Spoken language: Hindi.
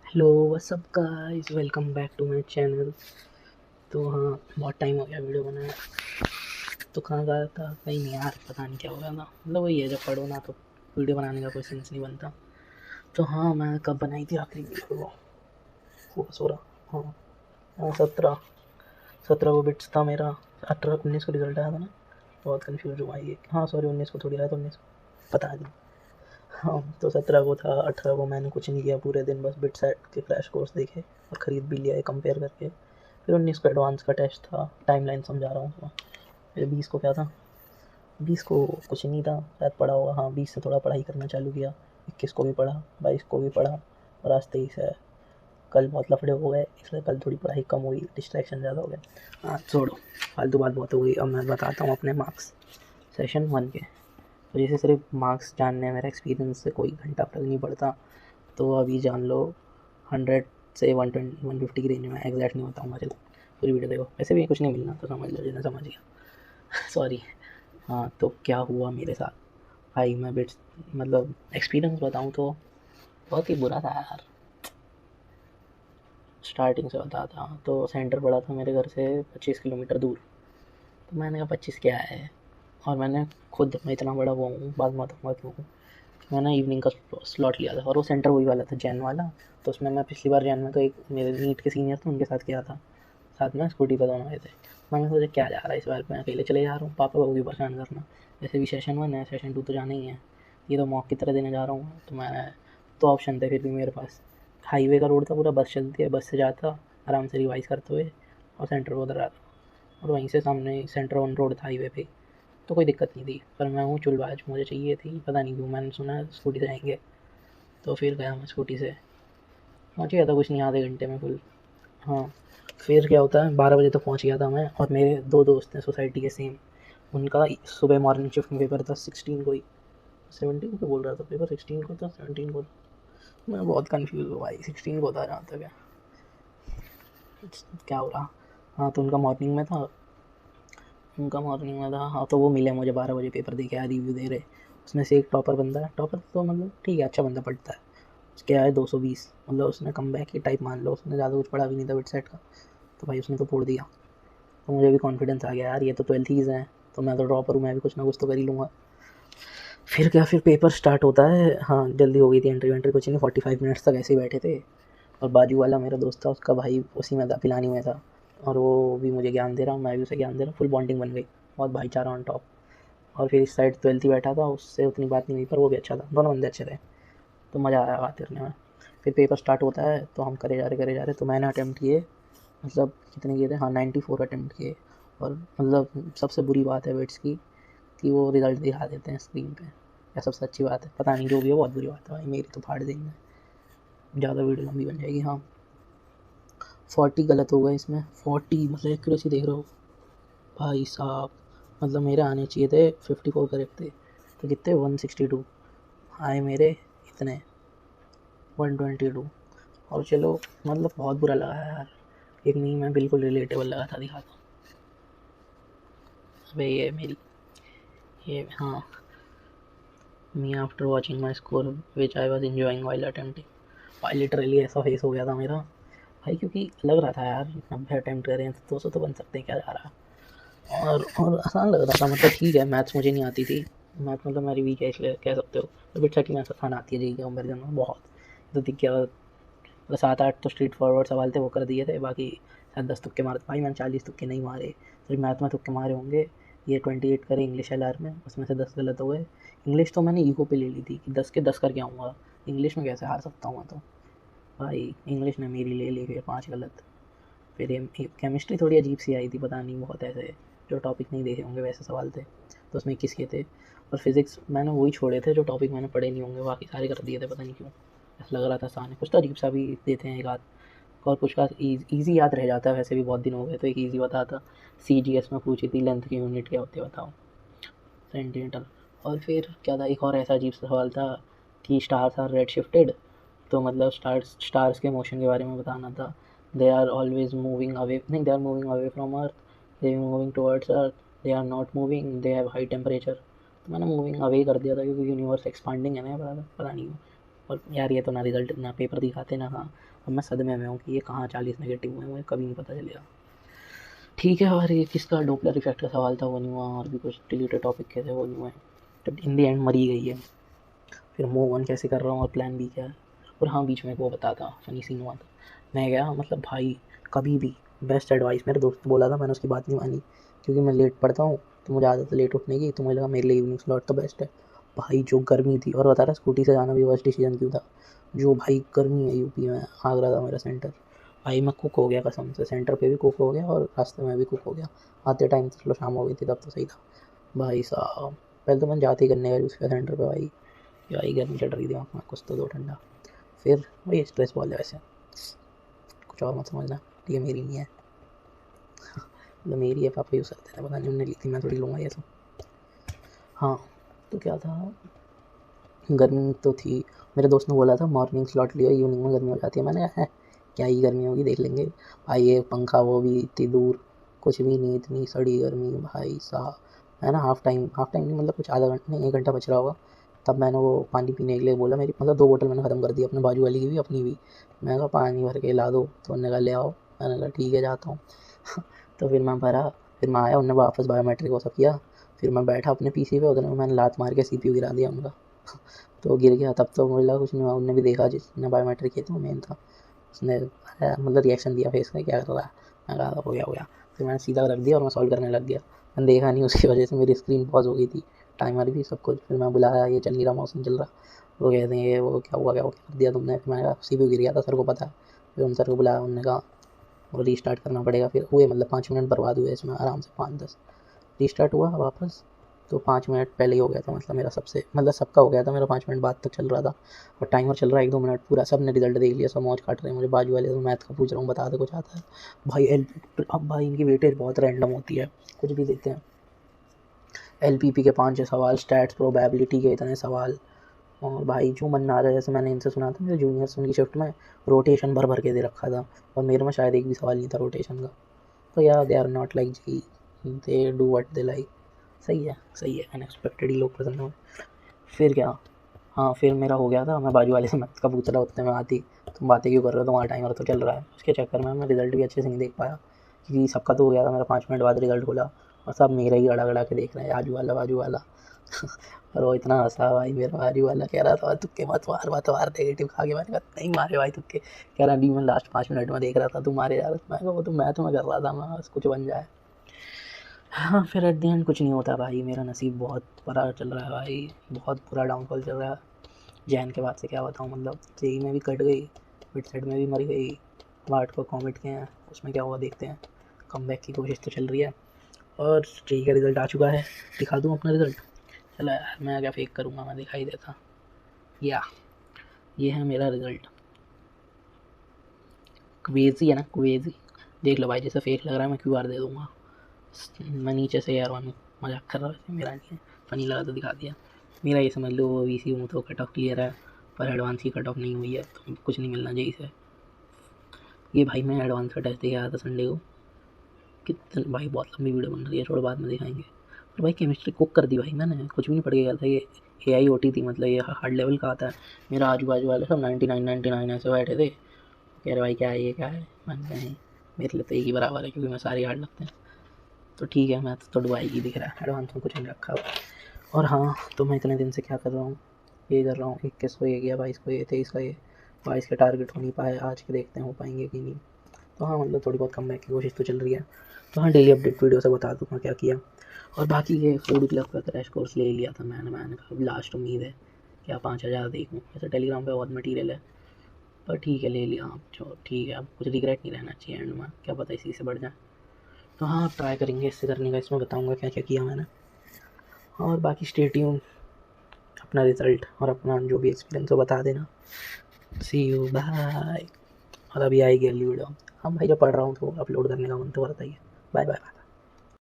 Hello what's up guys, welcome back to my channel. तो हाँ, बहुत टाइम हो गया वीडियो बनाया। तो कहाँ गया था? कहीं नहीं यार, पता नहीं क्या हो गया था। मतलब वही है, जब पढ़ो ना तो वीडियो बनाने का कोई सेंस नहीं बनता। तो हाँ, मैं कब बनाई थी आखिरी वीडियो? वो 16, हाँ हाँ, 17 को बिट्स था मेरा। 18 19 को रिजल्ट आया था ना। बहुत कन्फ्यूज हुआ ये। हाँ सॉरी, 19 को थोड़ी आया था, 19 को पता नहीं। हाँ तो 17 को था। 18 को मैंने कुछ नहीं किया पूरे दिन, बस बिट सेट के क्रैश कोर्स देखे और ख़रीद भी लिया है कंपेयर करके। फिर 19 को एडवांस का टेस्ट था, टाइमलाइन समझा रहा हूँ उसमें। फिर 20 को क्या था? 20 को कुछ नहीं था, शायद पढ़ा होगा। हाँ, 20 से थोड़ा पढ़ाई करना चालू किया। 21 को भी पढ़ा, 22 को भी पढ़ा, और आज 23 है। कल बहुत लफड़े हो गए, इसलिए कल थोड़ी पढ़ाई कम हुई, डिस्ट्रैक्शन ज़्यादा हो गया। हाँ छोड़ो, फालतू बात बहुत हो गई। अब मैं बताता हूँ अपने मार्क्स सेशन 1 के। तो जैसे सिर्फ मार्क्स जानने, मेरा एक्सपीरियंस से कोई घंटा फर्क नहीं पड़ता। तो अभी जान लो, 100 से 150 की रेंज में। एग्जैक्ट नहीं बताऊँगा, चलो पूरी वीडियो देखो। वैसे भी कुछ नहीं मिलना तो समझ लो, जितना समझ गया। सॉरी। हाँ तो क्या हुआ मेरे साथ भाई, मैं बिट्स मतलब एक्सपीरियंस बताऊँ तो बहुत ही बुरा था यार। स्टार्टिंग से बताता हूँ तो सेंटर पड़ा था मेरे घर से 25 किलोमीटर दूर। तो मैंने कहा 25 क्या है। और मैंने खुद, मैं इतना बड़ा वो हूँ, बात बताऊँगा क्यों। मैंने इवनिंग का स्लॉट लिया था और वो सेंटर वही वाला था, जैन वाला। तो उसमें मैं पिछली बार जैन में तो एक मेरे नीट के सीनियर थे, उनके साथ गया था। साथ में स्कूटी पर दोनों गए थे। मैंने सोचा क्या जा रहा है इस बार, मैं अकेले चले जा रहा हूँ, पापा को भी परेशान करना। वैसे भी सेशन 1 है, सेशन 2 तो जाना ही है। ये तो मॉक की तरह देने जा रहा हूँ। तो मैं, तो ऑप्शन थे फिर भी मेरे पास। हाईवे का रोड था पूरा, बस चलती है, बस से जाता आराम से रिवाइज़ करते हुए, और सेंटर को उधर आता। और वहीं से सामने सेंटर ऑन रोड था हाईवे पे। तो कोई दिक्कत नहीं थी। पर मैं हूँ चुलबाज, मुझे चाहिए थी, पता नहीं क्यों मैंने सुना स्कूटी से जाएंगे। तो फिर गया मैं स्कूटी से। पहुँच गया था कुछ नहीं, आधे घंटे में फुल। हाँ, फिर क्या होता है, 12 बजे तक पहुँच गया था मैं। और मेरे दो दोस्त हैं सोसाइटी के सेम, उनका सुबह मॉर्निंग शिफ्ट में पेपर था 16 को ही। 17 को बोल रहा था पेपर, 16 को था, 17 को था। मैं बहुत कन्फ्यूज़ हुआ भाई, 16 को था जहाँ तक है। क्या हो रहा। हाँ तो उनका मॉर्निंग में था। हाँ तो वो मिले मुझे 12 बजे, पेपर दे के आए, रिव्यू दे रहे। उसमें से एक टॉपर बंदा है, टॉपर तो मतलब ठीक है, अच्छा बंदा पढ़ता है। उसके आए 220, मतलब उसने कम बैक ही टाइप मान लो, उसने ज़्यादा कुछ पढ़ा भी नहीं था बिट सेट का। तो भाई उसने तो फोड़ दिया। तो मुझे भी कॉन्फिडेंस आ गया यार, ये तो 12th हैं, तो मैं तो ड्रॉपर हूँ, मैं भी कुछ ना कुछ तो कर ही लूँगा। फिर क्या, फिर पेपर स्टार्ट होता है। हाँ जल्दी हो गई थी, एंट्री वेंट्री कुछ नहीं, 45 मिनट्स तक ऐसे ही बैठे थे। और बाजू वाला मेरा दोस्त था, उसका भाई उसी में था, पिलानी में था। और वो भी मुझे ज्ञान दे रहा, मैं भी उसे ज्ञान दे रहा, फुल बॉन्डिंग बन गई। बहुत भाईचारा ऑन टॉप। और फिर इस साइड 12th ही बैठा था, उससे उतनी बात नहीं हुई, पर वो भी अच्छा था, दोनों बंदे अच्छे थे। तो मज़ा आया बात करने में। फिर पेपर स्टार्ट होता है, तो हम करे जा रहे। तो मैंने अटैम्प्ट किए, मतलब कितने किए थे, हाँ 94 अटैम्प्ट किए। और मतलब सबसे बुरी बात है वेट्स की, कि वो रिजल्ट दिखा देते हैं स्क्रीन पे। या सबसे अच्छी बात है, पता नहीं, जो भी है बहुत बुरी बात है भाई, मेरी तो फाड़ देंगे। ज़्यादा वीडियो लंबी बन जाएगी। हाँ, 40 गलत हो गए इसमें, 40 मतलब एक्यूरेसी देख रहे हो भाई साहब। मतलब मेरे आने चाहिए थे 54 करेक्ट थे, तो कितने 162 आए मेरे, इतने 122। और चलो, मतलब बहुत बुरा लगा यार। एक मीम है, बिल्कुल रिलेटेबल लगा था, दिखाता हूँ। अबे ये मेरी, ये हाँ, me after watching my score which I was enjoying while attempting. भाई लिटरली ऐसा फेस हो गया था मेरा भाई, क्योंकि लग रहा था यार 90 अटेम्प्ट करें तो 200 तो बन सकते हैं, क्या जा रहा। और आसान लग रहा था, मतलब ठीक है, मैथ्स मुझे नहीं आती थी। मैथ मतलब मेरी वीक है, इसलिए कह सकते हो। तो बिट सेट की मैथ्स आसान आती है जी के कंपेरिजन में बहुत। तो दिख गया, मतलब 7 8 तो स्ट्रीट फॉरवर्ड सवाल थे, वो कर दिए थे। बाकी शायद 10 तुक्के मारे भाई, मैंने 40 तुक्के नहीं मारे, सिर्फ मैथ में तुक्के मारे होंगे। ये 28 करे इंग्लिश एल आर में, उसमें से 10 गलत हो गए। इंग्लिश तो मैंने ईगो पे ले ली थी कि 10 के 10 करके आऊँगा, इंग्लिश में कैसे हार सकता हूँ मैं। तो भाई इंग्लिश ने मेरी ले ली, फिर 5 गलत। फिर ये केमिस्ट्री थोड़ी अजीब सी आई थी, पता नहीं, बहुत ऐसे जो टॉपिक नहीं देखे होंगे वैसे सवाल थे। तो उसमें 21 के थे। और फिज़िक्स मैंने वही छोड़े थे जो टॉपिक मैंने पढ़े नहीं होंगे, बाकी सारे कर दिए थे, पता नहीं क्यों। ऐसा लग रहा था आसान है, कुछ तो अजीब सा भी देते हैं एक आध। और कुछ का ईजी याद रह जाता है, वैसे भी बहुत दिन हो गए। तो एक ईजी बता था, CGS में पूछी थी, लेंथ की यूनिट क्या होती है बताओ, सेंटीमीटर। और फिर क्या था, एक और ऐसा अजीब सा सवाल था कि स्टार्स आर रेड शिफ्टेड। तो मतलब स्टार्स के मोशन के बारे में बताना था। They are always moving away, नहीं, they are moving away from Earth, they are moving towards Earth, they are not moving, they have high temperature. तो मैंने मूविंग अवे कर दिया था, क्योंकि यूनिवर्स एक्सपांडिंग है ना, पता नहीं। और यार ये तो ना रिजल्ट ना पेपर दिखाते ना हाँ। अब मैं सदमे में हूँ कि ये कहाँ 40 नेगेटिव हुए, मुझे कभी नहीं पता चलेगा। ठीक है, और ये किसका डोपलर इफेक्ट का सवाल था वो नहीं हुआ, और भी कुछ डिलीटेड टॉपिक के थे वो नहीं हुए। जब इन दी एंड मरी गई है, फिर मूव ऑन कैसे कर रहा हूँ और प्लान बी क्या है। और हाँ, बीच में वो बताता फनी सीन हुआ था। मैं गया मतलब भाई, कभी भी बेस्ट एडवाइस मेरे दोस्त ने बोला था, मैंने उसकी बात नहीं मानी क्योंकि मैं लेट पढ़ता हूँ, तो मुझे आदत है लेट उठने की, तो मुझे लगा मेरे लिए इवनिंग स्लॉट तो बेस्ट है। भाई जो गर्मी थी, और बता रहा स्कूटी से जाना भी वर्स्ट डिसीजन क्यों था, जो भाई गर्मी है यूपी में, आगरा था मेरा सेंटर। भाई मैं कुक हो गया कसम से, सेंटर पे भी कुक हो गया और रास्ते में भी कुक हो गया। आते टाइम तो चलो शाम हो गई थी, तब तो सही था। भाई साहब पहले तो मैंने जाते ही करने का यूज़ किया सेंटर पे भाई, भाई गर्मी चढ़ रही थी वहाँ, कुछ तो दो ठंडा। फिर वही स्ट्रेस बॉल है वैसे, कुछ और मत समझना, ये मेरी नहीं है, मतलब मेरी है, पापा यूज़ करते थे, पता नहीं उन्होंने ली थी, मैं थोड़ी लूँगा ये सब। हाँ, तो क्या था, गर्मी तो थी, मेरे दोस्त ने बोला था मॉर्निंग स्लॉट लियो, इवनिंग में गर्मी हो जाती है। मैंने कहा है क्या ही गर्मी होगी, देख लेंगे। भाई ये पंखा वो भी इतनी दूर, कुछ भी नहीं, इतनी सड़ी गर्मी भाई साहब। है ना, हाफ टाइम नहीं, मतलब कुछ आधा घंटा नहीं, 1 घंटा बच रहा होगा, तब मैंने वो पानी पीने के लिए बोला, मेरी मतलब 2 बोतल मैंने ख़त्म कर दी, अपने बाजू वाली की भी अपनी भी। मैं कहा पानी भर के ला दो, तो उन्होंने कहा ले आओ। मैंने कहा ठीक है जाता हूँ। तो फिर मैं भरा, फिर मैं आया, उन्होंने वापस बायोमेट्रिक वो सब किया। फिर मैं बैठा अपने पीसी पे, उधर में मैंने लात मार के सीपीयू गिरा दिया उनका। तो गिर गया, तब तो मुझे लगा कुछ नहीं हुआ, उनने भी देखा जिसने बायोमेट्रिक किया था वो मेन था, उसने मतलब रिएक्शन दिया फेस का क्या कर रहा है। मैं कहा हो गया हो गया। फिर मैंने सीधा रख दिया और मैं सॉल्व करने लग गया। मैंने देखा नहीं, उसकी वजह से मेरी स्क्रीन पॉज हो गई थी, टाइमर भी सब कुछ। फिर मैं बुलाया, ये चल नहीं रहा, मौसम चल रहा। वो कहते हैं ये वो क्या हुआ, क्या कर दिया तुमने। फिर मैंने कहा सीपीयू गिर गया था, सर को पता है। फिर उन सर को बुलाया, उन्होंने कहा वो रीस्टार्ट करना पड़ेगा। फिर हुए मतलब 5 मिनट बर्बाद हुए इसमें आराम से, 5-10। रीस्टार्ट हुआ वापस, तो 5 मिनट पहले ही हो गया था, मतलब मेरा सबसे मतलब सबका हो गया था, मेरा 5 मिनट बाद तक चल रहा था। और टाइमर चल रहा है 1-2 मिनट पूरा, सब ने रिजल्ट देख लिया, सब मौज काट रहे हैं। मुझे बाजू वाले से मैथ का पूछ रहा हूँ, बता दे कुछ आता है भाई। अब भाई इनकी वेटेज बहुत रैंडम होती है, कुछ भी देते हैं। LPP के 5-6 सवाल, स्टैट्स प्रोबेबिलिटी के इतने सवाल, और भाई जो मन में आ रहा है। जैसे मैंने इनसे सुना था, मेरे जूनियर्स उनकी शिफ्ट में रोटेशन भर भर के दे रखा था, और मेरे में शायद एक भी सवाल नहीं था रोटेशन का। तो यार दे आर नॉट लाइक जी, they do what they like. सही है सही है, अनएक्सपेक्टेड ही लोग पसंद हैं। फिर क्या, हाँ फिर मेरा हो गया था, मैं बाजू वाले से मैथ का पूछ रहा, उतने में आती तुम बातें क्यों कर रहे हो, तुम्हारा टाइमर तो चल रहा है। उसके चक्कर में मैं रिजल्ट भी अच्छे से नहीं देख पाया, क्योंकि सबका तो हो गया था, मेरा 5 मिनट बाद रिजल्ट खुला, और सब मेरा ही गड़ा गड़ा के देख रहे हैं, बाजू वाला बाजू वाला। और वो इतना हंसा भाई, मेरा बाजू वाला कह रहा था तुक्के मत मार नेगेटिव खा के। मैंने कहा नहीं मारे भाई तुक्के। कह रहा नहीं, मैं लास्ट 5 मिनट में देख रहा था, तू मारे जा रहा। मैं कहा वो तो मैं कर रहा था, मैं बस कुछ बन जाए। हाँ फिर एट द एंड कुछ नहीं होता भाई, मेरा नसीब बहुत बुरा चल रहा है भाई, बहुत बुरा डाउनफॉल चल रहा है। जैन के बाद से क्या बताऊँ, मतलब जेई में भी कट गई, मिड सेट में भी मर गई, वार्ड को कॉमिट किए हैं, उसमें क्या हुआ देखते हैं। कमबैक की कोशिश तो चल रही है, और जेई का रिज़ल्ट आ चुका है, दिखा दूँ अपना रिज़ल्ट। चलो यार मैं क्या फेक करूँगा, मैं दिखाई देता। या ये है मेरा रिज़ल्ट, क्वेजी है ना, क्वेजी। देख लो भाई, जैसे फेक लग रहा है मैं QR दे दूँगा। मैं नीचे से यार मजाक कर रहा है, मेरा नहीं है, फ़नी लगा तो दिखा दिया। मेरा ये समझ लो VC हूँ तो कट ऑफ क्लियर है, पर एडवांस की कट ऑफ नहीं हुई है, तो कुछ नहीं मिलना जेई से। ये भाई मैं एडवांस का टेस्ट दे के आया था संडे को। कितने भाई, बहुत लंबी वीडियो बन रही है, थोड़ा बाद में दिखाएंगे। और भाई केमिस्ट्री कुक कर दी भाई मैंने, कुछ भी नहीं पढ़ के गया था। ये AIOT थी, मतलब ये हार्ड लेवल का आता है। मेरा आजू बाजू वाले सब 99 ऐसे बैठे थे, कह रहे भाई क्या है ये क्या है। मैंने कहा नहीं, मेरे लिए तो एक ही बराबर है, क्योंकि मैं सारे हार्ड लगते हैं। तो ठीक है, मैथ तो डुबाई ही दिख रहा है, एडवांस में कुछ नहीं रखा हुआ। और हाँ, तो मैं इतने दिन से क्या कर रहा हूँ, ये कर रहा हूँ, 21 को ये किया, 22 को ये, 23 का ये, 22 के टारगेट हो नहीं पाए, आज के देखते हैं हो पाएंगे कि नहीं। तो हाँ मतलब थोड़ी बहुत कम बैक की कोशिश तो चल रही है। तो हाँ डेली अपडेट वीडियो से बता दूँगा क्या किया। और बाकी ये फूड क्लब का क्रैश कोर्स ले लिया था मैंने कहा लास्ट उम्मीद है, क्या 5,000 देखूँ। वैसे टेलीग्राम पे बहुत मटीरियल है, पर ठीक है ले लिया। अब जो ठीक है, अब कुछ रिग्रेट नहीं रहना चाहिए एंड में, क्या पता इसी से बढ़ जाए। तो हाँ ट्राई करेंगे इससे करने का, इसमें बताऊँगा क्या क्या किया मैंने। और बाकी स्टे ट्यून, अपना रिज़ल्ट और अपना जो भी एक्सपीरियंस हो बता देना। सी यू बाय। और अभी आएगी अगली वीडियो। हाँ भाई जब पढ़ रहा हूँ तो अपलोड करने का मन तो करता ही है। Bye bye.